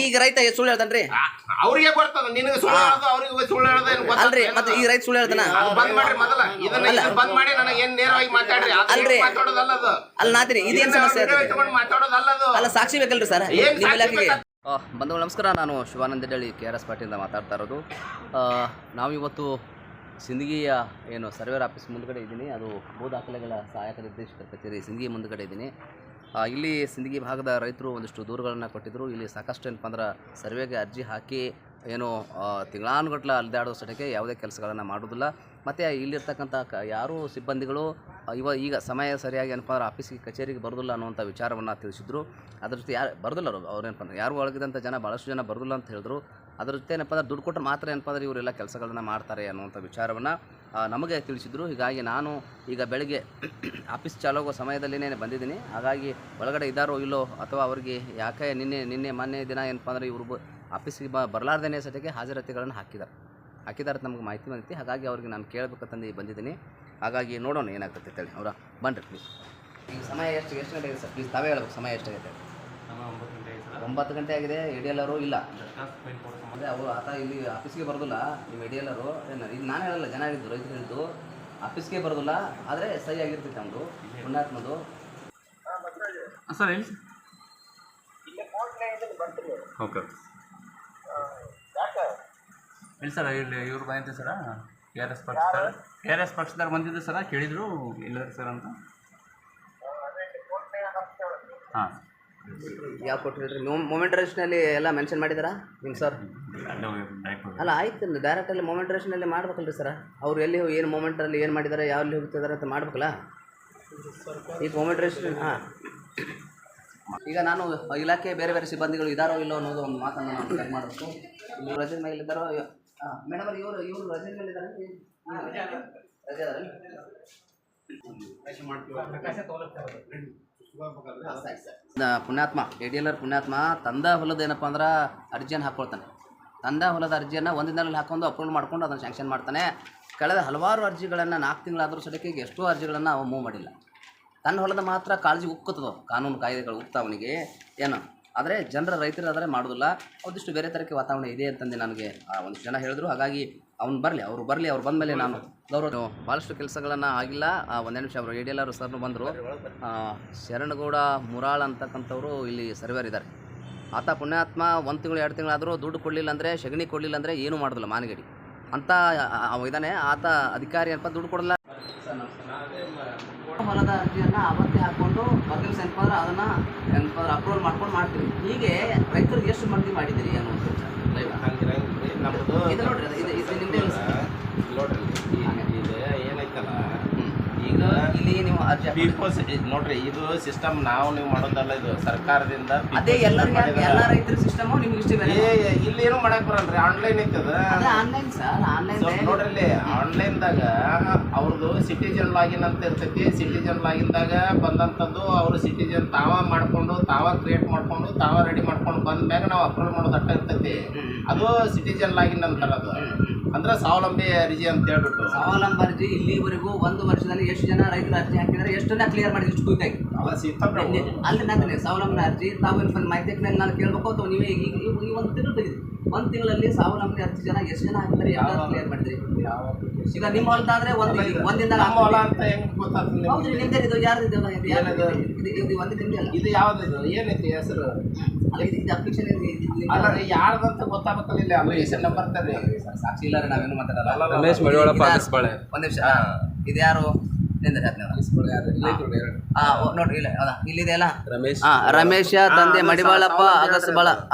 ಈಗ ರೈತ ಸುಳ್ಳು ಹೇಳ್ತಾನ್ರಿ, ಅವ್ರಿಗೆ ಬರ್ತದ, ನಿನಗೆ ಸುಳ್ಳು ಹೇಳೋದು ಅವ್ರಿಗೆ ಸುಳ್ಳು ಹೇಳೋದು ಅಲ್ರಿ. ಮತ್ತೆ ಈಗ ರೈತ ಸುಳ್ಳು ಹೇಳ್ತಾನ? ಬಂದ್ ಮಾಡ್ರಿ ಮೊದಲ, ಇದನ್ನ ಬಂದ್ ಮಾಡಿ ನನಗೆ ಏನ್ ನೇರವಾಗಿ ಮಾತಾಡ್ರಿ, ಅಲ್ರಿ ಮಾತಾಡೋದಲ್ಲದು. ಅಲ್ಲಿ ನಾತಿರಿ ಇದೇನ್ ಸಮಸ್ಯೆ ಮಾತಾಡೋದಲ್ಲದು. ಅಲ್ಲ, ಸಾಕ್ಷಿ ಬೇಕಲ್ರಿ ಸರ್ ಏನ್ ನಿಮ್ಮ ಸಾಕ್ಷಿ ಇಲಾಖೆಗೆ? ಬಂಧುಗಳು ನಮಸ್ಕಾರ, ನಾನು ಶಿವಾನಂದ ಡಳ್ಳಿ KRS ಪಾರ್ಟಿಯಿಂದ ಮಾತಾಡ್ತಾ ಇರೋದು. ನಾವಿವತ್ತು ಸಿಂದಗಿಯ ಏನು ಸರ್ವೇರ್ ಆಫೀಸ್ ಮುಂದ್ಗಡೆ ಇದ್ದೀನಿ. ಅದು ಭೂ ದಾಖಲೆಗಳ ಸಹಾಯಕ ನಿರ್ದೇಶಕರ ಕಚೇರಿ ಸಿಂದಗಿ ಮುಂದ್ಗಡೆ ಇದ್ದೀನಿ. ಇಲ್ಲಿ ಸಿಂದಗಿ ಭಾಗದ ರೈತರು ಒಂದಿಷ್ಟು ದೂರುಗಳನ್ನು ಕೊಟ್ಟಿದ್ದರು. ಇಲ್ಲಿ ಸಾಕಷ್ಟು ಏನಪ್ಪ ಅಂದ್ರೆ ಸರ್ವೆಗೆ ಅರ್ಜಿ ಹಾಕಿ ಏನು ತಿಂಗಳಾನುಗಟ್ಟಲೆ ಅಲ್ದಾಡೋ ಸಟಕ್ಕೆ ಯಾವುದೇ ಕೆಲಸಗಳನ್ನು ಮಾಡೋದಿಲ್ಲ. ಮತ್ತು ಇಲ್ಲಿರ್ತಕ್ಕಂಥ ಯಾರೂ ಸಿಬ್ಬಂದಿಗಳು ಈಗ ಸಮಯ ಸರಿಯಾಗಿ ಏನಪ್ಪ ಅಂದ್ರೆ ಆಫೀಸಿಗೆ ಕಚೇರಿಗೆ ಬರೋದಿಲ್ಲ ಅನ್ನುವಂಥ ವಿಚಾರವನ್ನು ತಿಳಿಸಿದ್ರು. ಅದ್ರ ಜೊತೆ ಯಾರು ಬರೋದಿಲ್ಲ, ಅವ್ರು ಏನಪ್ಪ ಅಂದ್ರೆ ಯಾರು ಒಳಗಿದಂಥ ಜನ ಭಾಳಷ್ಟು ಜನ ಬರೋದಿಲ್ಲ ಅಂತ ಹೇಳಿದ್ರು. ಅದ್ರ ಜೊತೆ ಏನಪ್ಪ ಅಂದ್ರೆ ದುಡ್ಡು ಕೊಟ್ಟರೆ ಮಾತ್ರ ಏನಪ್ಪ ಅಂದ್ರೆ ಇವರೆಲ್ಲ ಕೆಲಸಗಳನ್ನ ಮಾಡ್ತಾರೆ ಅನ್ನುವಂಥ ವಿಚಾರವನ್ನು ನಮಗೆ ತಿಳಿಸಿದ್ರು. ಹೀಗಾಗಿ ನಾನು ಈಗ ಬೆಳಗ್ಗೆ ಆಫೀಸ್ ಚಾಲುವಾಗೋ ಸಮಯದಲ್ಲಿನೇ ಬಂದಿದ್ದೀನಿ. ಹಾಗಾಗಿ ಒಳಗಡೆ ಇದ್ದಾರೋ ಇಲ್ಲೋ ಅಥವಾ ಅವ್ರಿಗೆ ಯಾಕೆ ನಿನ್ನೆ ಮೊನ್ನೆ ದಿನ ಏನಪ್ಪ ಅಂದ್ರೆ ಇವರು ಆಫೀಸಿಗೆ ಬರಲಾರ್ದೇ ಸಟಿಗೆ ಹಾಜರಾತಿಗಳನ್ನು ಹಾಕಿದ್ದಾರೆ ನಮಗೆ ಮಾಹಿತಿ ಬಂದೈತಿ. ಹಾಗಾಗಿ ಅವ್ರಿಗೆ ನಾನು ಕೇಳಬೇಕಂತಂದು ಬಂದಿದ್ದೀನಿ. ಹಾಗಾಗಿ ನೋಡೋಣ ಏನಾಗ್ತದೆ ಅಂತೇಳಿ. ಅವರ ಬನ್ರಿ ಪ್ಲೀಸ್. ಈಗ ಸಮಯ ಎಷ್ಟು ಗಂಟೆ ಆಗಿದೆ ಸರ್? ಪ್ಲೀಸ್ ತಾವೇ ಹೇಳ್ಬೇಕು ಸಮಯ ಎಷ್ಟಾಗಿದೆ? 9 ಗಂಟೆ ಆಗಿದೆ. ಎಡಿಎಲ್ಲರು ಇಲ್ಲ ಅಂದರೆ ಅವರು ಆತ ಇಲ್ಲಿ ಆಫೀಸ್ಗೆ ಬರೋದಿಲ್ಲ. ನಿಮ್ಮ ಎಡಿಎಲ್ಲರು ಏನು ಇದು ನಾನು ಹೇಳಲ್ಲ, ಜನ ಹೇಳಿದ್ದು, ರೈತರು ಹೇಳಿದ್ದು ಆಫೀಸ್ಗೆ ಬರೋದಿಲ್ಲ. ಆದರೆ ಸಹಿ ಆಗಿರ್ತೈತೆ ನಮ್ಮದು ಪುಣ್ಯಾತ್ಮದು. ಸರ್ ಹೇಳಿ ಓಕೆ ಇಲ್ಲ ಸರ್, ಇಲ್ಲಿ ಇವ್ರು ಬಂದಿದ್ದೆ ಸರ KRS ಪಕ್ಷದವ್ರು ಬಂದಿದ್ದೆ ಸರ, ಕೇಳಿದರು ಇಲ್ಲ ಸರ್ ಅಂತ. ಹಾಂ ಯಾವ ಕೊಟ್ಟು ಹೇಳ್ರಿ? ಮೂಮೆಂಟ್ ರೆಸ್ಟ್ನಲ್ಲಿ ಎಲ್ಲ ಮೆನ್ಷನ್ ಮಾಡಿದಾರಾ ನಿಮ್ಮ ಸರ್? ಅಲ್ಲ ಆಯ್ತು, ಡೈರೆಕ್ಟಲ್ಲಿ ಮೂಮೆಂಟ್ ರೆಸ್ಟ್ನಲ್ಲಿ ಮಾಡ್ಬೇಕಲ್ರಿ ಸರ್. ಅವ್ರು ಎಲ್ಲಿ ಏನು ಮೂಮೆಂಟಲ್ಲಿ ಏನು ಮಾಡಿದ್ದಾರೆ, ಯಾವಲ್ಲಿ ಹೋಗ್ತಿದ್ದಾರೆ ಅಂತ ಮಾಡ್ಬೇಕಲ್ಲ. ಈಗ ಮೂಮೆಂಟ್ ರೆಸ್ಟ್ ಈಗ ನಾನು ಇಲಾಖೆ ಬೇರೆ ಬೇರೆ ಸಿಬ್ಬಂದಿಗಳು ಇದ್ದಾರೋ ಇಲ್ಲೋ ಅನ್ನೋದು ಒಂದು ಮಾತನ್ನು ನಾನು ಚೆಕ್ ಮಾಡಬೇಕು. ಇವರು ರಜೆ ಮೇಲೆ ಇದ್ದಾರೋ? ಮೇಡಮ್ ಅವ್ರು ಇವರು ರಜೆ ಮೇಲೆ ಇದ್ದಾರೆ, ರಜೆ ಅದರಲ್ಲಿ ಪುಣ್ಯಾತ್ಮ ಎಡಿಎಲ್ಲರ್ ಪುಣ್ಯಾತ್ಮ ತಂದ ಹೊಲದ ಏನಪ್ಪ ಅಂದ್ರೆ ಅರ್ಜಿಯನ್ನು ಹಾಕ್ಕೊಳ್ತಾನೆ. ತಂದ ಹೊಲದ ಅರ್ಜಿಯನ್ನು ಒಂದು ದಿನದಲ್ಲಿ ಹಾಕೊಂಡು ಅಪ್ರೂವಲ್ ಮಾಡ್ಕೊಂಡು ಅದನ್ನು ಸ್ಯಾಂಕ್ಷನ್ ಮಾಡ್ತಾನೆ. ಕಳೆದ ಹಲವಾರು ಅರ್ಜಿಗಳನ್ನು 4 ತಿಂಗಳಾದರೂ ಸಡಕ್ಕೆ ಎಷ್ಟೋ ಅರ್ಜಿಗಳನ್ನು ಅವ ಮೂವ್ ಮಾಡಿಲ್ಲ. ತನ್ನ ಹೊಲದ ಮಾತ್ರ ಕಾಳಜಿ ಉಕ್ಕುತ್ತದೋ, ಕಾನೂನು ಕಾಯ್ದೆಗಳು ಉಕ್ತಾವನಿಗೆ ಏನು. ಆದರೆ ಜನರ ರೈತರಾದರೆ ಮಾಡೋದಿಲ್ಲ. ಒಂದಿಷ್ಟು ಬೇರೆ ಥರಕ್ಕೆ ವಾತಾವರಣ ಇದೆ ಅಂತಂದು ನನಗೆ ಒಂದಿಷ್ಟು ಜನ ಹೇಳಿದ್ರು. ಹಾಗಾಗಿ ಅವ್ರು ಬರಲಿ ಅವ್ರು ಬಂದ ಮೇಲೆ ನಾನು ಗೌರವ ಭಾಳಷ್ಟು ಕೆಲಸಗಳನ್ನು ಆಗಿಲ್ಲ. ಒಂದೇ ನಿಮಿಷ ಅವರು ಎಡಿಎಲ್ಲರು ಸರ್ನು ಬಂದರು. ಶರಣಗೌಡ ಮುರಾಳ್ ಅಂತಕ್ಕಂಥವ್ರು ಇಲ್ಲಿ ಸರ್ವೇರ್ ಇದ್ದಾರೆ. ಆತ ಪುಣ್ಯಾತ್ಮ 1 ತಿಂಗಳು 2 ತಿಂಗಳಾದರೂ ದುಡ್ಡು ಕೊಡಲಿಲ್ಲ ಅಂದರೆ, ಸಗಣಿ ಕೊಡಲಿಲ್ಲ ಅಂದರೆ ಏನೂ ಮಾಡೋದಿಲ್ಲ ಮಾನಗಡಿ ಅಂತ ಇದ್ದಾನೆ. ಆತ ಅಧಿಕಾರಿ ಏನಪ್ಪ ದುಡ್ಡು ಕೊಡಲ್ಲ. ಹೊಲದ ಅರ್ಜಿಯನ್ನು ಅವತ್ತೇ ಹಾಕ್ಕೊಂಡು ದಿವಸ ಏನಪ್ಪ ಅಂದ್ರೆ ಅದನ್ನು ಏನಪ್ಪ ಅಂದ್ರೆ ಅಪ್ರೂವಲ್ ಮಾಡ್ಕೊಂಡು ಮಾಡ್ತೀವಿ. ಹೀಗೆ ರೈತರಿಗೆ ಎಷ್ಟು ಮಂದಿ ಮಾಡಿದ್ದೀರಿ ಅನ್ನೋದು ಇದು ನೋಡ್ರಿ. ಇದು ನಿಮ್ಮದೇ ನೋಡ್ರಿ ಇದು ಏನೈತಲ್ಲ, ಈಗ ಇಲ್ಲಿ ನೀವು ಅರ್ಜಿ ಪೀಪಲ್ಸ್ ನೋಡ್ರಿ, ಇದು ಸಿಸ್ಟಮ್ ನೀವು ಮಾಡೋದಲ್ಲ, ಇದು ಸರ್ಕಾರದಿಂದ ಅದೇ ಎಲ್ಲ ರೈತರ ಸಿಸ್ಟಮು ನಿಮ್ಗೆ ಇಷ್ಟ ಬೇರೆ. ಇಲ್ಲಿ ಏನು ಮಾಡಕ್ ಬರಲ್ರಿ, ಆನ್ಲೈನ್ ಐತದ. ಆನ್ಲೈನ್ ಸರ್, ಆನ್ಲೈನ್ ನೋಡ್ರಿ ಆನ್ಲೈನ್ದಾಗ ಅವ್ರದ್ದು ಸಿಟಿಜನ್ ಲಾಗಿನ್ ಅಂತ ಇರ್ತೈತಿ. ಸಿಟಿಜನ್ ಲಾಗಿನ್ದಾಗ ಬಂದಂಥದ್ದು ಅವರು ಸಿಟಿಜನ್ ತಾವ ಮಾಡ್ಕೊಂಡು ತಾವ ಕ್ರಿಯೇಟ್ ಮಾಡ್ಕೊಂಡು ತಾವ ರೆಡಿ ಮಾಡ್ಕೊಂಡು ಬಂದ ಮ್ಯಾಗ ನಾವು ಅಪ್ರೂವಲ್ ಮಾಡೋದು ಅಟ್ಟ ಇರ್ತೈತಿ. ಅದು ಸಿಟಿಜನ್ ಲಾಗಿನ್ ಅಂತಾರ. ಅದು ಅಂದ್ರೆ ಸ್ವಾವಲಂಬಿ ಅರ್ಜಿ ಅಂತ ಹೇಳ್ಬಿಟ್ಟು. ಸ್ವಾವಲಂಬಿ ಅರ್ಜಿ ಇಲ್ಲಿವರೆಗೂ 1 ವರ್ಷದಲ್ಲಿ ಎಷ್ಟು ಜನ ರೈತರು ಅರ್ಜಿ ಹಾಕಿದರೆ ಎಷ್ಟನ್ನ ಕ್ಲಿಯರ್ ಮಾಡಿದ್ರು ಇಷ್ಟು ಕ್ವಿಕ್ ಆಗಿ? ಅಲ್ಲಿ ನಾನು ಸ್ವಾವಲಂಬಿ ಅರ್ಜಿ ತಾವು ಮಾಹಿತಿ ಮೇಲೆ ನಾನು ಕೇಳಬೇಕು ಅಥವಾ ನೀವೇ ಈಗ ಒಂದು ತಿಂಗಳು ತೆಗೆದು 1 ತಿಂಗಳಲ್ಲಿ ಸ್ವಾವಲಂಬಿ ಅರ್ಜಿ ಜನ ಎಷ್ಟು ಜನ ಹಾಕಿದ್ದಾರೆ, ಎಲ್ಲ ಕ್ಲಿಯರ್ ಮಾಡಿದ್ರಿ? ಈಗ ನಿಮ್ಮ ಹೊಲದಾದ್ರೆ ಒಂದಿನ ಹೊಲ ಅಂತ ಹೆಂಗ್ ಗೊತ್ತಾಗ್ತದೆ? ಹೌದು, ನಿಮ್ದೇ ಇದು ಯಾರು ಇದು ಒಂದು ನಿಮ್ದೆ ಅಲ್ಲ. ಇದು ಯಾವ್ದು ಏನೈತಿ ಹೆಸರು? ಇದು ಅಪ್ಲಿಕೇಶನ್ ಅಲ್ಲ ಯಾರ್ದಂತ ಗೊತ್ತಾಗತ್ತಲ್ಲ. ಇಲ್ಲಿ ಅಪ್ಲಿಕೇಶನ್ ನಂಬರ್ ತರ್ರಿ. ಸಾಕ್ಷಿ ಇಲ್ಲ ರೀ, ನಾವೇನು ಮಾತಾಡಲ್ಲ. ರಮೇಶ್ ಮಡಿವಾಳಪ್ಪ ಆಗಸ್ಬಾಳೆ. ಒಂದು ನಿಮಿಷ, ಇದು ಯಾರು ನೋಡ್ರಿ? ಇಲ್ಲ ಹೌದಾ, ಇಲ್ಲಿದೆ ಅಲ್ಲ ರಮೇಶ ತಂದೆ ಮಡಿವಾಳಪ್ಪ ಅಗಸ್ಬಾಳ.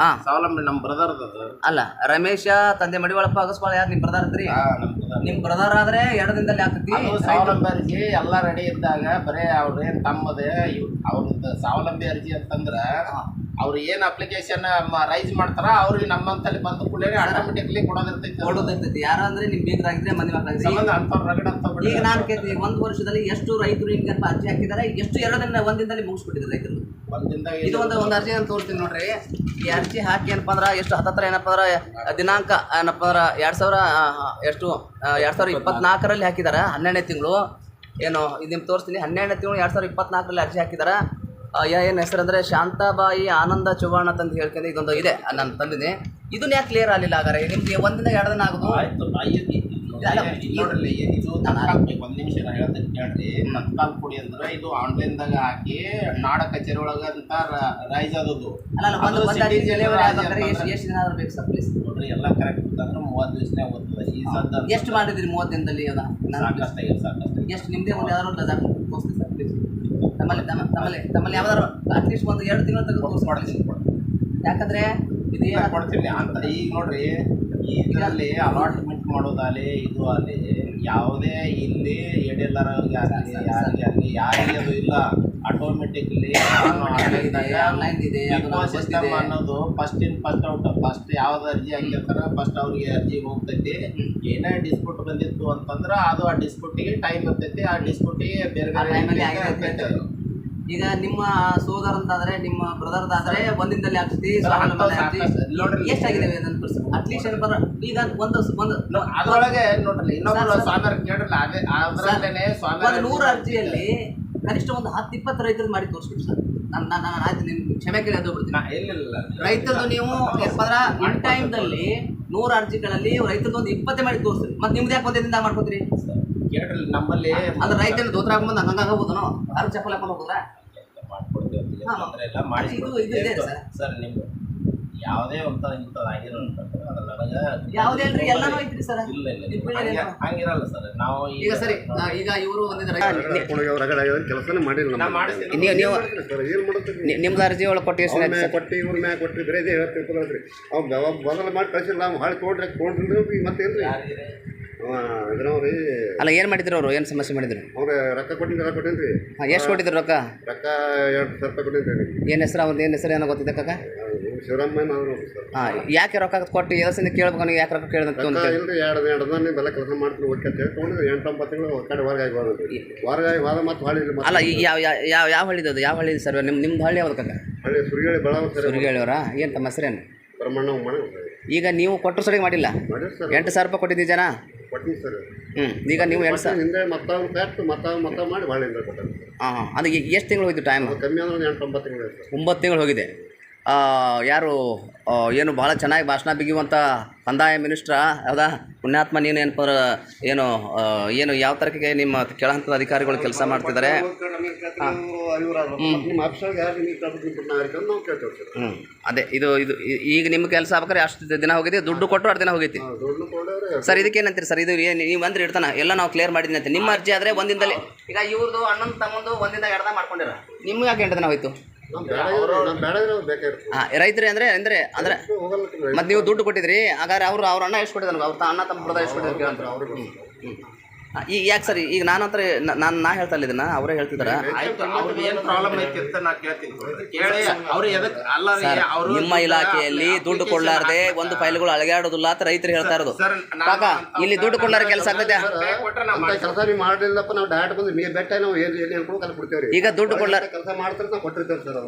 ಸ್ವಾವಲಂಬಿ ನಮ್ಮ ಬ್ರದರ್ ಅಲ್ಲ, ರಮೇಶ ತಂದೆ ಮಡಿವಾಳಪ್ಪ ಅಗಸ್ಬಾಳ ಯಾರು ನಿಮ್ಮ ಬ್ರದರ್ ಇದ್ರಿ? ನಿಮ್ಮ ಬ್ರದರ್ ಆದ್ರೆ 2 ದಿನದಲ್ಲಿ ಆಗ್ತೈತಿ. ಸ್ವಾವಲಂಬಿ ಅರ್ಜಿ ಎಲ್ಲ ರೆಡಿ ಇದ್ದಾಗ ಬರೇ ಅವ್ರೇನ್ ತಮ್ಮದೇ ಅವ್ರದ್ದು ಸ್ವಾವಲಂಬಿ ಅರ್ಜಿ ಅಂತಂದ್ರ ಅವ್ರು ಏನ್ ಅಪ್ಲಿಕೇಶನ್ ರೈಸ್ ಮಾಡ್ತಾರ ಅವ್ರಿಗೆ ನಮ್ಮಂತಲ್ಲಿ ಬಂದ ಕೂಡಲೇ ಆಟೋಮೆಟಿಕ್ಲಿ ಕೊಡೋದಿರ್ತೈತಿ. ಯಾರಂದ್ರೆ ನಿಮ್ ಬೇಕಾಗಿದ್ರೆ ಮಂದಿ ಮಕ್ಕಳಿಗೆ ಈಗ ನಾನು ಕೇಳ್ತೀನಿ, 1 ವರ್ಷದಲ್ಲಿ ಎಷ್ಟು ರೈತರು ನಿಮ್ಗೆ ಅರ್ಜಿ ಹಾಕಿದ್ದಾರೆ, ಎಷ್ಟು 2 ದಿನ 1 ದಿನದಲ್ಲಿ ಮುಗಿಸ್ಬಿಟ್ಟಿದ್ರು ರೈತರು? ಇದು ಒಂದು ಅರ್ಜಿ ಅಂತ ತೋರಿಸ್ತೀನಿ ನೋಡ್ರಿ. ಈ ಅರ್ಜಿ ಹಾಕಿ ಏನಪ್ಪ ಅಂದ್ರೆ ಎಷ್ಟು ಹತ್ತತ್ರ ಏನಪ್ಪ ಅಂದ್ರೆ ದಿನಾಂಕ ಏನಪ್ಪ ಅಂದ್ರೆ 2024ರಲ್ಲಿ ಹಾಕಿದಾರ. 12ನೇ ತಿಂಗಳು ಏನು ಇದು ನಿಮ್ಗೆ ತೋರಿಸ್ತೀನಿ. 12ನೇ ತಿಂಗಳು 2024ರಲ್ಲಿ ಅರ್ಜಿ ಹಾಕಿದಾರ. ಏನು ಹೆಸರು ಅಂದರೆ ಶಾಂತಾಬಾಯಿ ಆನಂದ ಚೌಹಾಣ್ ಅಂತ ಹೇಳ್ಕೊಂಡು ಇದೊಂದು ಇದೆ ನಾನು ತಂದಿದ್ದೀನಿ. ಇದನ್ನ ಯಾಕೆ ಕ್ಲಿಯರ್ ಆಗಲಿಲ್ಲ ಹಾಗಾದ್ರೆ ನಿಮ್ಗೆ ಒಂದಿನ 2 ದಿನ ಆಗೋದು? ಆಯ್ತು ನೋಡ್ರಿ, ಇದು ತತ್ಕಾಲ್ ಬೇಕು. 1 ನಿಮಿಷ ನಾನು ಹೇಳ್ತೀನಿ ಕೇಳ್ರಿ. ತತ್ಕಾಲ್ ಕೊಡಿ ಅಂದ್ರೆ ಇದು ಆನ್ಲೈನ್ದಾಗ ಹಾಕಿ ನಾಡ ಕಚೇರಿ ಒಳಗೆ ಅಂತ ರೈಸ್ ಆದದ್ದು. ಎಷ್ಟು ದಿನ ಆದ್ರೂ ಬೇಕು ಸರ್ ಪ್ಲೀಸ್? ನೋಡ್ರಿ ಎಲ್ಲ ಕರೆಕ್ಟ್ ಅಂದ್ರೆ 30 ದಿವಸನೇ ಓದ್ತದೆ. ಈ ಸದ್ದ ಎಷ್ಟು ಮಾಡಿದ್ರಿ 30 ದಿನದಲ್ಲಿ? ಸಾಕಷ್ಟು ಎಷ್ಟು ನಿಮ್ಮದೇ ಒಂದು ಯಾವ್ದಾದ್ರು ರಜಾ ತೋರಿಸ್ತೀವಿ ಸರ್ ಪ್ಲೀಸ್. ತಮ್ಮಲ್ಲಿ ಯಾವ್ದಾದ್ರು ಅಟ್ಲೀಸ್ಟ್ ಒಂದು 2 ತಿಂಗಳು ತೆಗೆದು ತೋರಿಸಿ ಮಾಡ್ತೀನಿ. ಯಾಕಂದ್ರೆ ಇದು ಕೊಡ್ತೀನಿ ಅಂತ. ಈಗ ನೋಡ್ರಿ, ಇದರಲ್ಲಿ ಅಲಾಟ್ಮೆಂಟ್ ಮಾಡೋದಾಗಲಿ ಇದು ಅಲ್ಲಿ ಯಾವುದೇ ಇಲ್ಲಿ ಎಡೆಲ್ಲರಿಗೆ ಆಗಲಿ ಯಾರಿಗೆ ಆಗಲಿ ಯಾರಿಗೆ ಅದು ಇಲ್ಲ. ಆಟೋಮೆಟಿಕ್ಲಿ ಆನ್ಲೈನ್ ಇದೆ ಸಿಸ್ಟಮ್ ಅನ್ನೋದು first in first out. First ಯಾವ್ದು ಅರ್ಜಿ ಹಾಕಿರ್ತಾರ ಫಸ್ಟ್ ಅವ್ರಿಗೆ ಅರ್ಜಿ ಹೋಗ್ತೈತಿ. ಏನೇ ಡಿಸ್ಪ್ಯೂಟ್ ಬಂದಿತ್ತು ಅಂತಂದ್ರೆ ಅದು ಆ ಡಿಸ್ಪ್ಯೂಟಿಗೆ ಟೈಮ್ ಇರ್ತೈತಿ. ಆ ಡಿಸ್ಪ್ಯೂಟಿಗೆ ಬೇರೆ ಬೇರೆ ಈಗ ನಿಮ್ಮ ಸೋದರಂತಾದ್ರೆ ನಿಮ್ಮ ಬ್ರದರ್ದಾದ್ರೆ ಒಂದಿನದಲ್ಲಿ ಆಗ್ತೈತಿ. ಎಷ್ಟಾಗಿದೆ ಅಟ್ಲೀಸ್ಟ್ ಈಗ ಒಂದು ಅದ್ರೊಳಗೆ ನೋಡ್ರಿ ಇನ್ನೊಬ್ರು ಸ್ವಾಮಿ ಕೇಳಿರಲ್ಲ, ಅದೇ ಅದ್ರಲ್ಲೇನೆ ಸ್ವಾಮಿ 100 ಅರ್ಜಿಯಲ್ಲಿ ಕನಿಷ್ಠ ಒಂದು 10-20 ರೈತರು ಮಾಡಿ ತೋರಿಸ್ಬಿಟ್ಟು ಸರ್. ನಾನು ಆಯ್ತು ನಿಮ್ಗೆ ಕ್ಷಮೆ ಕೇಳಿ ಅದು ಬಿಡ್ತೀನಿ. ಇಲ್ಲ ರೈತರದ್ದು ನೀವು ಏನಪ್ಪಂದ್ರೆ ಇನ್ ಟೈಮ್ದಲ್ಲಿ 100 ಅರ್ಜಿಗಳಲ್ಲಿ ರೈತರದ್ದು ಒಂದು 20 ಮಾಡಿ ತೋರಿಸ್ರಿ. ಮತ್ತೆ ನಿಮ್ದು ಯಾಕೆ ಒಂದಿಂದ ಮಾಡ್ಕೋತೀರಿ? ಕೇಳ್ರಿ ನಮ್ಮಲ್ಲಿ ಅಂದ್ರೆ ರೈತನ ದೋತ್ರ ಹಾಕೊಂಬಂದು ಹಂಗಾಗಿ ಹೋಗೋದು ಅರ್ಜಿ ಚಪ್ಪಲ್ ಹಾಕೊಂಡು ಹೋಗೋದ್ರ ಸರ್ ನಿಮ್ಗೆ ಯಾವುದೇ ಒಂದು ಇಂಥದ್ದು ಆಗಿರೋ ಅಂತಂದ್ರೆ ಯಾವುದೇ ಅಲ್ರಿ ಎಲ್ಲಾನು ಐತ್ರಿ ಸರ್. ಇಲ್ಲ ಹಂಗಿರಲ್ಲ ಸರ್. ನಾವು ಈಗ ಸರಿ, ಈಗ ಇವರು ಕೆಲಸನೇ ಮಾಡಿಲ್ಲ. ನಿಮ್ದು ಅರ್ಜಿ ಒಳಗೆ ಕೊಟ್ಟು ಕೊಟ್ಟು ಇವ್ರ ಮ್ಯಾಗ ಕೊಟ್ಟರಿ ಬೇರೆ ಹೇಳ್ತಿರ್ತಾರಲ್ರಿ. ಅವ್ರು ಮೊದಲು ಮಾಡಿ ಕಳಿಸಿಲ್ಲ. ನಾವು ಹಾಳು ತೊಗೊಂಡ್ರಿ ಮತ್ತೇನ್ರಿ ಇದ್ರವ್ರಿ. ಅಲ್ಲ ಏನು ಮಾಡಿದ್ರು ಅವರು? ಏನು ಸಮಸ್ಯೆ ಮಾಡಿದ್ರು? ಅವ್ರು ರೊಕ್ಕ ಕೊಟ್ಟೇನ್ರಿ. ಎಷ್ಟು ಕೊಟ್ಟಿದ್ರು ರೊಕ್ಕ? 2,000 ರೂಪಾಯಿ ಕೊಟ್ಟೇನ್ರಿ. ಏನು ಹೆಸರು ಅವ್ರದ್ದು? ಏನು ಹೆಸರು ಏನೋ ಗೊತ್ತಿದೆ ಕಾಕ? ಶಿವರಾಮಯ್ಯ ಅವರು. ಯಾಕೆ ರೊಕ್ಕ ಕೊಟ್ಟು ಎದರ್ಸಿಂದ ಕೇಳ್ಬೇಕು? ನೀವು ಯಾಕೆ ರೊಕ್ಕ ಕೇಳಿದಂತ? ಇಲ್ರಿ 2 ದಿನ ಬೆಲ್ಲ ಕೆಲಸ ಮಾಡ್ತೀನಿ ಹೋಗಿ ಅಂತ ಹೇಳ್ಕೊಂಡು 8-9 ತಿಂಗಳು ಕಡೆ ಹೊರಗಾಗಿ ಹೊರಗಾಗಿ ವಾದ ಮತ್ತು ಹಳ್ಳಿ. ಅಲ್ಲ ಈಗ ಯಾವ ಹಳ್ಳಿದು ಅದು? ಯಾವ ಹಳ್ಳಿ ಸರ್? ನಿಮ್ದು ಹಳ್ಳಿ ಯಾವ್ದು ಕಾಕ? ಹಳ್ಳಿ ಸುರಿಗೇಳಿ ಬೆಳಗಾವಿ ಸರ್. ಸುರಿಗೇಳಿಯವರಾ? ಏನು ತಮ್ಮ ಹೆಸರೇನು? ಬ್ರಹ್ಮಣ್ಣ ಮನೆ. ಈಗ ನೀವು ಕೊಟ್ಟರು ಸರಿಗೆ ಮಾಡಿಲ್ಲ? 8,000 ರೂಪಾಯಿ ಕೊಟ್ಟಿದ್ದೀವಿ ಜನ. ಕೊಟ್ಟಿನಿ ಸರ್. ಈಗ ನೀವು 8,000 ಹಿಂದೆ ಮತ್ತವ್ರು ಕಟ್ಟು ಮತ್ತ ಮಾಡಿ ಬಾಳೆಯಿಂದ ಕೊಟ್ಟಾರೆ. ಅದು ಎಷ್ಟು ತಿಂಗಳು ಹೋಗಿದ್ದು ಟೈಮ್? ಕಮ್ಮಿ ಅಂದ್ರೆ 8-9 ತಿಂಗಳು. 9 ತಿಂಗಳು ಹೋಗಿದೆ. ಯಾರು ಏನು ಭಾಳ ಚೆನ್ನಾಗಿ ಭಾಷಣ ಬಿಗಿಯುವಂಥ ಕಂದಾಯ ಮಿನಿಸ್ಟ್ರಾ ಹೌದಾ? ಪುಣ್ಯಾತ್ಮ ನೀನು ಏನಪ್ಪ ಏನು ಯಾವ ತರಕ್ಕೆ ನಿಮ್ಮ ಕೆಳಹಂತದ ಅಧಿಕಾರಿಗಳು ಕೆಲಸ ಮಾಡ್ತಿದ್ದಾರೆ? ಅದೇ ಇದು ಈಗ ನಿಮ್ಮ ಕೆಲಸ ಆಗ್ಬೇಕಾದ್ರೆ ಅಷ್ಟು ದಿನ ಹೋಗಿದೆ, ದುಡ್ಡು ಕೊಟ್ಟರು 2 ದಿನ ಹೋಗೈತಿ ಸರ್. ಇದಕ್ಕೇನಂತೀರಿ ಸರ್? ಇದು ಏನು ನೀವು ಅಂದ್ರೆ ಇಡ್ತಾನೆ ಎಲ್ಲ ನಾವು ಕ್ಲಿಯರ್ ಮಾಡಿದ್ದೀನಿ ಅಂತ. ನಿಮ್ಮ ಅರ್ಜಿ ಆದರೆ ಒಂದಿನದಲ್ಲಿ. ಈಗ ಇವ್ರದ್ದು ಅಣ್ಣನ ತಮ್ಮಂದು ಒಂದಿಂದ 2 ದಿನ ಮಾಡ್ಕೊಂಡಿರ, ನಿಮ್ಗೆ ಯಾಕೆ 8 ದಿನ ಹೋಯ್ತು? ರೈತರಿ ಅಂದ್ರೆ ಮತ್ತೆ ನೀವು ದುಡ್ಡು ಕೊಟ್ಟಿದ್ರಿ. ಹಾಗಾದ್ರೆ ಅವ್ರ ಅಣ್ಣ ಎಷ್ಟು ಕೊಟ್ಟಿದ್ದಾನೆ? ಅವ್ರ ಅಣ್ಣ ತಮ್ಮ ಬ್ರದರ್ ಎಷ್ಟು ಕೊಟ್ಟಿದ್ರು? ಈಗ ಯಾಕೆ ಸರ್? ಈಗ ನಾನು ಹೇಳ್ತಾ ಇಲ್ಲ ಇದನ್ನ, ಅವರೇ ಹೇಳ್ತಿದಾರ. ನಿಮ್ಮ ಇಲಾಖೆಯಲ್ಲಿ ದುಡ್ಡು ಕೊಡ್ಲಾರ್ದೆ ಒಂದು ಫೈಲ್ಗಳು ಅಳಗಾಡೋದಿಲ್ಲ ಅಂತ ರೈತರು ಹೇಳ್ತಾ ಇರೋದು. ಕಾಕ ಇಲ್ಲಿ ದುಡ್ಡು ಕೊಡ್ಲಾರ ಕೆಲಸ ಆಗ್ತದೆ? ಕೆಲಸ ನೀವು ಮಾಡಲಿಲ್ಲಪ್ಪ, ನಾವು ಡೈರೆಕ್ಟ್ ಬಂದು ನೀವು ಬೆಟ್ಟ ನಾವು ಏನು ಹೇಳ್ಕೊಂಡು ಕಲ್ ಬಿಡ್ತೇವ್ರಿ. ಈಗ ದುಡ್ಡು ಕೊಡ್ಲಾರ ಕೆಲಸ ಮಾಡ್ತಾರೆ ನಾವು ಕೊಟ್ಟಿರ್ತೇವೆ ಸರ್.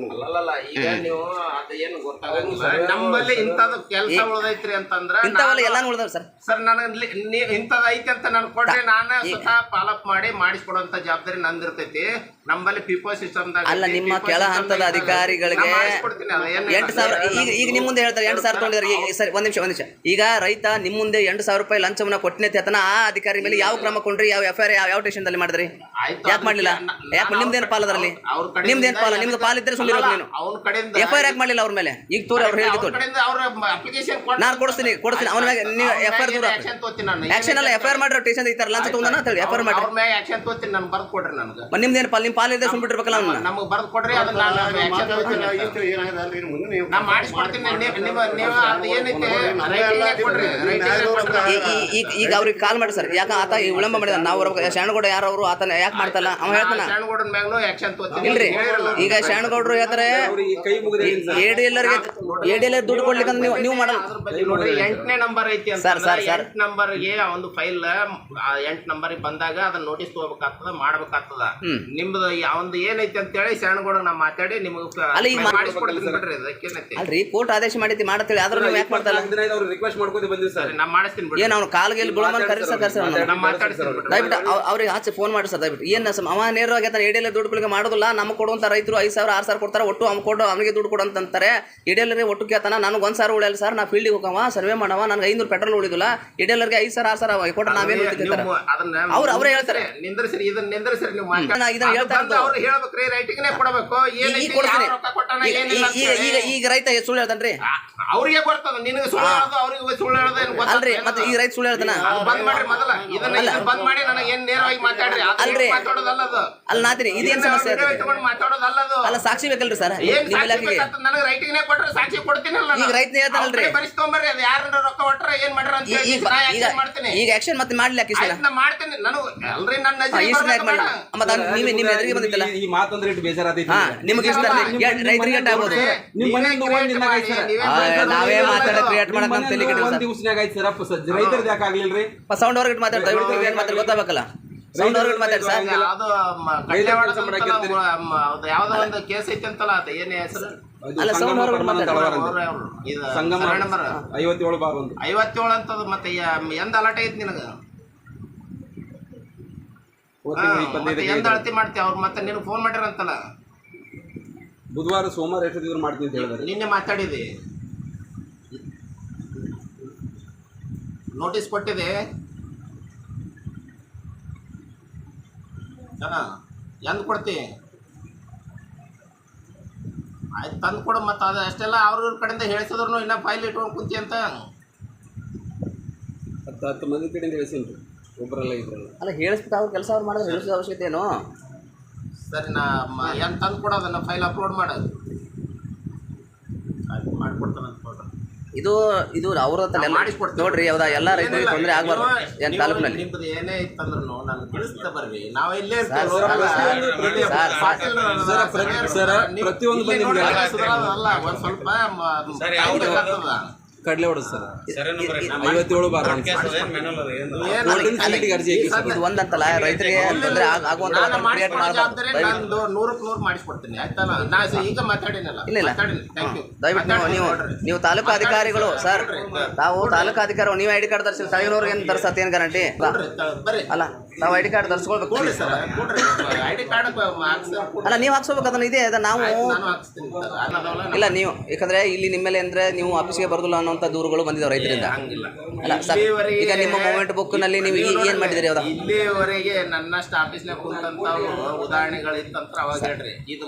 ನಮ್ಮಲ್ಲಿ ಇಂಥದ್ದು ಕೆಲಸ ಉಳ್ದೈತ್ರಿ ಅಂತಂದ್ರೆ ಇಂಥವೆಲ್ಲ ಎಲ್ಲಾನು ಉಳ್ದಾವ ಸರ್. ಸರ್ ನನಗೆ ಇಂಥದ್ದು ಐತೆ ಅಂತ ನಾನು ಕೊಟ್ರೆ ನಾನೇ ಸ್ವತಃ ಫಾಲೋಅಪ್ ಮಾಡಿ ಮಾಡಿಸ್ಕೊಡುವಂತ ಜವಾಬ್ದಾರಿ ನಂದಿರ್ತೈತಿ. ನಮ್ಮಲ್ಲಿ ಪಿಪೋ ಸಿಸ್ಟಮ್ದಾಗ ಅಲ್ಲ, ನಿಮ್ಮ ಕೆಳ ಹಂತದ ಅಧಿಕಾರಿಗಳಿಗೆ 8,000 ಈಗ ನಿಮ್ಮ ಮುಂದೆ ಹೇಳ್ತಾರೆ 8,000 ತೊಗೊಂಡಿದ್ದಾರೆ. ಸರಿ ಒಂದ್ ನಿಮಿಷ. ಈಗ ರೈತ ನಿಮ್ಮ ಮುಂದೆ 8,000 ರೂಪಾಯಿ ಲಂಚವನ್ನ ಕೊಟ್ಟನೆ ತನ ಆ ಅಧಿಕಾರಿ ಮೇಲೆ ಯಾವ ಕ್ರಮ ಕೊಂಡ್ರಿ? ಯಾವ FIR ಯಾವ ಸ್ಟೇಷನ್ದಲ್ಲಿ ಮಾಡಿದ್ರಿ? ಯಾಕೆ ಮಾಡ್ಲಿಲ್ಲ? ಯಾಕೆ ನಿಮ್ದೇನು ಪಾಲ ಅದರಲ್ಲಿ? ನಿಮ್ದೇನು ಪಾಲ? ನಿಮ್ದು ಪಾಲ ಇದ್ರೆ ಸುಮ್ಮನೆ ನೀನು FIR ಯಾಕೆ ಮಾಡ್ಲಿಲ್ಲ ಅವ್ರ ಮೇಲೆ? ಈಗ ತೋರಿ ಅವ್ರು ಹೇಳಿ ತೋರಿ, ನಾನು ಕೊಡಿಸ್ತೀನಿ ಅವನ ಮೇಲೆ. ನೀವು FIR ದೂರ ಆಕ್ಷನ್ ಅಲ್ಲ, FIR ಮಾಡ್ರಿ. ಸ್ಟೇಷನ್ ಈ ತರ ಲಂಚ ತಗೊಂಡ ಅಂತ ಹೇಳಿ FIR ಮಾಡ್ರಿ. ನಿಮ್ದೇನು ಪಾಲ? ನಿಮ್ಮ ಪಾಲ ಇದ್ರೆ ಸುಮ್ಮನೆ ಬಿಟ್ಟಿರ್ಬೇಕಲ್ಲ ಅವ್ನ. ನಮಗೆ ಬರ್ದು ಕೊಡ್ರಿ, ಅದನ್ನ ನಾನು ಮಾಡಿಸ್ಕೊಡ್ತೀನಿ. ಈಗ ಅವ್ರಿಗೆ ಕಾಲ್ ಮಾಡಿ ಸರ್, ಯಾಕೆ ಆತ ವಿಳಂಬ ಮಾಡಿದ? ನಾವು ಶರಣಗೌಡ ಯಾರವರು ಆತನ ಯಾಕೆ ಮಾಡ್ತಲ್ಲ? ಅವ ಹೇಳ್ತಾನ ಇಲ್ರಿ. ಈಗ ಶರಣಗೌಡರು ಹೇಳ್ತಾರೆ ADLR ದುಡ್ಡು ಕೊಡ್ಲಿಕ್ಕೆ ನೀವು ಮಾಡಲ್ಲ. 8ನೇ ನಂಬರ್ ಐತಿ ಸರ್. 8 ನಂಬರ್ಗೆ ಒಂದು ಫೈಲ್ 8 ನಂಬರಿಗೆ ಬಂದಾಗ ಅದನ್ನ ನೋಟಿಸ್ ತಗೋಬೇಕಾಗ್ತದ ಮಾಡ್ಬೇಕಾಗ್ತದ. ನಿಮ್ದು ಯಾವ್ದು ಏನೈತಿ ಅಂತ ಹೇಳಿ ಶರಣಗೌಡ ನಾ ಮಾತಾಡಿ ನಿಮಗೆ ಮಾಡಿಸ್ಕೊಡ್ತೀನಿ ಬಿಡ್ರಿ. ಅದಕ್ಕೇನೈತಿ ಅಲ್ರಿ ಕೋರ್ಟ್ ಆದೇಶ ಮಾಡೈತಿ ಮಾಡತ್ತೇಳಿ ಆದ್ರೂ ನೀವು ಯಾಕೆ ಮಾಡ್ತಾರ? ರಿಕ್ವೆಸ್ಟ್ ಮಾಡ್ಕೊಂಡು ಬಂದಿವಿ ಸರ್. ನಾ ಮಾಡಿಸ್ತೀನಿ ಬಿಡ್ರಿ. ಏನ್ ಅವ್ನು ಕಾಲ್ಗೆಲ್ಲಿ ಗುಳಮನ್ ಕರ್ಸ ನಾ ಮಾತಾಡ್ತೀನಿ ಬಿಡ್ರಿ. ದಯವಿಟ್ಟು ಅವ್ರಿಗೆ ಆಚೆ ಫೋನ್ ಮಾಡಿ ಸರ್ ದಯವಿಟ್ಟು. ಏನು ಅವ ನೇರವಾಗಿ ಆತನ ಎಡೆಲ್ಲ ದುಡ್ಡುಗಳಿಗೆ ಮಾಡೋದಿಲ್ಲ. ನಮಗೆ ಕೊಡುವಂಥ ರೈತರು 5,000 6,000 ಕೊಡ್ತಾರೆ, ಒಟ್ಟು ಅವ್ನು ಕೊಡು ಅವನಿಗೆ ದುಡ್ಡು ಕೊಡು ಅಂತಾರೆ. ಎಡೆಲ್ಲರಿಗೆ ಒಟ್ಟು ಕೇಳ್ತಾನ ನನಗೆ 1,000 ಉಳಿಯಲ್ಲ ಸರ್, ನಾ ಫೀಲ್ಡಿಗೆ ಹೋಗವ ಸರ್ವೆ ಮಾಡವ, ನನಗೆ 500 ಪೆಟ್ರೋಲ್ ಉಳಿದಿಲ್ಲ, ಎಡೆಲ್ಲರಿಗೆ 5,000 6,000 ಕೊಟ್ಟರೆ ನಾವೇನು ಹೇಳ್ತಾರೆ ಅವ್ರು ಅವರೇ ಹೇಳ್ತಾರೆ. ನಿಂದ್ರಿಸ್ರಿ ಇದನ್ನ ನಿಂದ್ರಿಸ್ರಿ ನೀವು ಇದನ್ನ ಹೇಳ್ತಾ ಇರೋದು ಅವ್ರು ಹೇಳ್ಬೇಕ್ರಿ. ರೈಟಿಂಗ್ನೇ ಕೊಡಬೇಕು. ಈಗ ಕೊಡ್ತೀನಿ. ಈಗ ರೈತ ಸುಳ್ಳು ಹೇಳ್ತಾನ್ರಿ. ಅವ್ರಿಗೆ ಗೊತ್ತದ, ನಿನಗೆ ಸುಳ್ಳು ಹೇಳೋದು ಅವ್ರಿಗೆ ಸುಳ್ಳು ಹೇಳೋದು ಏನು ಗೊತ್ತ ಅಲ್ರಿ ಮತ್ತೆ ಈಗ ರೈತ ಸುಳ್ಳು ಹೇಳ್ತಾನ? ಬಂದ್ ಮಾಡ್ರಿ ಮೊದಲ ಇದನ್ನ ಬಂದ್ ಮಾಡಿ ನನಗೆ ಏನ್ ನೇರವಾಗಿ ಮಾತಾಡ್ರಿ. ಅಲ್ರಿ ಮಾತಾಡೋದಲ್ಲ ಅದು. ಅಲ್ಲಿ ನಾತೀನಿ ಇದೇನ್ ಸಮಸ್ಯೆ ತಗೊಂಡು ಮಾತಾಡೋದಲ್ಲ ಅದು. ಅಲ್ಲ ಸಾಕ್ಷಿ ಬೇಕಲ್ರಿ ಸರ್ ಏನ್ ನಿಮ್ಮ ಇಲಾಖೆಗೆ? ನನಗೆ ರೈಟಿಂಗ್ನೇ ಕೊಟ್ರೆ ಸಾಕ್ಷಿ ಕೊಡ್ತೀನಲ್ಲ. ಈಗ ರೈತನೇ ಹೇಳ್ತಾನಲ್ರಿ ಬರಿಸ್ಕೊಂಬರ್ರಿ ಅದು ಯಾರ ರೊಕ್ಕ ಕೊಟ್ರೆ ಏನ್ ಮಾಡ್ರ ಅಂತ ಹೇಳಿ ಮಾಡ್ತೀನಿ. ಈಗ ಆಕ್ಷನ್ ಮತ್ತೆ ಮಾಡ್ಲಿಕ್ಕೆ ಇಷ್ಟ ನಾ ಮಾಡ್ತೀನಿ. ನನಗೆ ಅಲ್ರಿ ನನ್ನ ಮತ್ತೆ ನೀವು ನಿಮ್ಮ ಎದುರಿಗೆ ಬಂದಿತ್ತಲ್ಲ ಈ ಮಾತಂದ್ರೆ ಇಟ್ಟು ಬೇಜಾರಾದೈತಿ. ನಿಮಗೆ ಇಷ್ಟ ರೈತರಿಗೆ ಎಟ್ಟ ಆಗ್ಬೋದು? ನಾವೇ ಮಾತಾಡ ಕ್ರಿಯೇಟ್ ಮಾಡಕ್ ಅಂತ ಒಂದ್ ದಿವಸನಾಗ ಆಯ್ತು ಸರ್. ರೈತರದ್ದು ಯಾಕೆ ಆಗ್ಲಿಲ್ರಿ? ಸೌಂಡ್ ಹೊರಗಿಟ್ಟು ಮಾತಾಡ್ತಾ ಏನ್ ಮಾತಾಡಿ ಗೊತ್ತಾಗಬೇಕಲ್ಲ. ಸೌಂಡ್ ಹೊರಗಿಟ್ಟು ಮಾತಾಡಿ ಸರ್. ಯಾವ್ದೋ ಒಂದು ಕೇಸ್ ಐತಿ ಅಂತಲ್ಲ, ಅದು ಏನೇ ಹೆಸರು ಅಲ್ಲ ಸೌಂಡ್ ಹೊರಗಿಟ್ಟು ಮಾತಾಡಿ. ಸಂಗಮ 57/1 57 ಅಂತದ. ಮತ್ತೆ ಎಂದ ಅಲರ್ಟ್ ಐತಿ ನಿನಗ? ಎಂದ ಅಳತಿ ಮಾಡ್ತೀವಿ ಅವ್ರು ಮತ್ತೆ ನಿನಗೆ ಫೋನ್ ಮಾಡ್ಯಾರಂತಲ್ಲ. ಬುಧವಾರ ಸೋಮವಾರ ಎಷ್ಟಿದ್ರು ಮಾಡ್ತೀನಿ ಅಂತ ಹೇಳಿದ್ರೆ ನಿನ್ನೆ ಮಾತಾಡಿದೆ, ನೋಟಿಸ್ ಕೊಟ್ಟಿದೆ. ಎಂದ್ ಕೊಡ್ತಿ? ಆಯ್ತು ತಂದು ಕೊಡು. ಮತ್ತೆ ಅದು ಅಷ್ಟೆಲ್ಲ ಅವ್ರ ಕಡೆಯಿಂದ ಹೇಳಿಸಿದ್ರು ಇನ್ನೂ ಫೈಲ್ ಇಟ್ಕೊಂಡು ಕುಂತಿ ಅಂತ 10 ಮಂದಿ ಕಡೆಯಿಂದ ಹೇಳಿಸಿನ್ರಿ, ಒಬ್ಬರಲ್ಲ ಇಬ್ಬರಲ್ಲ. ಅಲ್ಲ ಹೇಳಿಸ್ಬಿಟ್ಟು ಅವ್ರ ಕೆಲಸ ಅವ್ರು ಮಾಡಿದ್ರೆ ಹೇಳಿಸೋ ಅವಶ್ಯಕತೆ ಏನು? ಸರಿ ನಾ ಏನು ತಂದು ಕೊಡೋದನ್ನ ಫೈಲ್ ಅಪ್ಲೋಡ್ ಮಾಡೋದು ಆಯ್ತು ಮಾಡಿಕೊಡ್ತಾನೆ ಅಂತ ಕೊಡ್ರಿ. ಇದು ಅವ್ರ ನೋಡ್ರಿ ಯಾವ್ದ ಎಲ್ಲ ರೈತರಿಗೆ ತೊಂದರೆ ಆಗ್ಬಾರ್ದು. ಏನ್ ತಾಲೂಕಿನಲ್ಲಿ ನಿಮ್ದು ಏನೇ ಇತ್ತಂದ್ರೂ ನಾನು ತಿಳಿಸ್ತಾ ಬರ್ರಿ. ನಾವು ಇಲ್ಲೇ ಪ್ರತಿಯೊಂದು ಅಲ್ಲ ಒಂದ್ ಸ್ವಲ್ಪ ಕಡ್ಲೆ ಹೊಡೋದು ಸರ್. 57/1 ಅರ್ಜಿ ಇದು ಒಂದಂತಲ್ಲ ರೈತರಿಗೆ ತೊಂದರೆ ಆಗುವಂತ ಕ್ರಿಯೇಟ್ ಮಾಡಬಾರ್ದು. 100% ಮಾಡಿಸ್ಕೊಡ್ತೀನಿ ಆಯ್ತಲ್ಲ. ನಾ ಈಗ ಮಾತಾಡಿನಲ್ಲ. ಇಲ್ಲ ದಯವಿಟ್ಟು ನೀವು ತಾಲೂಕು ಅಧಿಕಾರಿಗಳು ಸರ್, ತಾವು ತಾಲೂಕು ಅಧಿಕಾರಿ ನೀವು ಐಡಿ ಕಾರ್ಡ್ ತರಿಸಿ ಸ್ಥಳೀಯವ್ರಿಗೆ ಏನು ತರ್ಸತ್ತೆ ಏನು ಗ್ಯಾರಂಟಿ? ಅಲ್ಲ ತಾವು ಐಡಿ ಕಾರ್ಡ್ ತರಿಸ್ಕೊಳ್ಬೇಕು. ಅಲ್ಲ ನೀವು ಹಾಕ್ಸ್ಬೇಕು ಅದನ್ನ. ಇದೆ ನಾವು ಇಲ್ಲ ನೀವು ಯಾಕಂದ್ರೆ ಇಲ್ಲಿ ನಿಮ್ಮಲ್ಲಿ ಅಂದ್ರೆ ನೀವು ಆಫೀಸ್ಗೆ ಬರೋದಿಲ್ಲ ಅನ್ನೋಂಥ ದೂರುಗಳು ಬಂದಿದ್ದಾವೆ ರೈತರಿಂದ. ಅಲ್ಲ ಸರ್ ಈಗ ನಿಮ್ಮ ಮೂವ್ಮೆಂಟ್ ಬುಕ್ ನಲ್ಲಿ ನೀವು ಏನ್ ಮಾಡಿದಿರಿ? ಇಲ್ಲಿವರೆಗೆ ನನ್ನಷ್ಟು ಆಫೀಸ್ನಾಗ ಕುಂತಂತ ಉದಾಹರಣೆಗಳಿತ್ತಂತ ಅವಾಗ ಹೇಳ್ರಿ. ಇದು